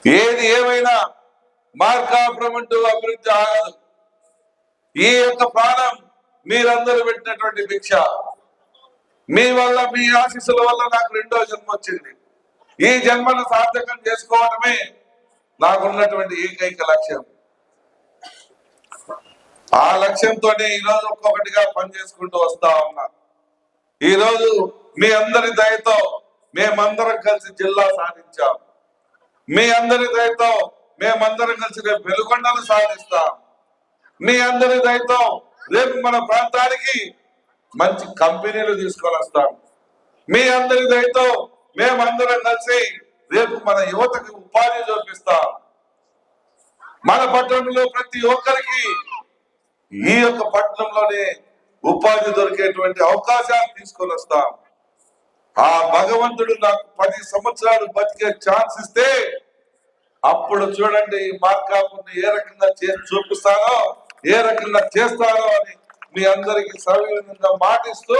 ఏది ఏమైనా మార్కాపురం అంటూ అభివృద్ధి ఆగదు. ఈ యొక్క ప్రాణం మీరందరూ పెట్టినటువంటి భిక్ష. మీ వల్ల, మీ ఆశీస్సుల వల్ల నాకు రెండో జన్మ వచ్చింది. ఈ జన్మను సార్థకం చేసుకోవడమే నాకున్నటువంటి ఏకైక లక్ష్యం. ఆ లక్ష్యంతోనే ఈరోజు ఒక్కొక్కటిగా పనిచేసుకుంటూ వస్తా ఉన్నా. ఈరోజు మీ అందరి దయతో మేమందరం కలిసి జిల్లా సాధించాం. మీ అందరి దయతో మేమందరం కలిసి రేపు వెలుగొండలు సాధిస్తాం. మీ అందరి దయతో రేపు మన ప్రాంతానికి మంచి కంపెనీలు తీసుకొని వస్తాం. మీ అందరి దయతో మేమందరం కలిసి రేపు మన యువతకి ఉపాధి చూపిస్తాం. మన పట్టణంలో ప్రతి ఒక్కరికి ఈ యొక్క పట్టణంలోనే ఉపాధి దొరికేటువంటి అవకాశాలు తీసుకొని వస్తాం. ఆ భగవంతుడు నాకు 10 సంవత్సరాలు బతికే ఛాన్స్ ఇస్తే అప్పుడు చూడండి ఈ మార్కాపుని ఏ రకంగా చేసి చూపిస్తానో, ఏ రకంగా చేస్తానో అని మీ అందరికి సవినయంగా మాటిస్తూ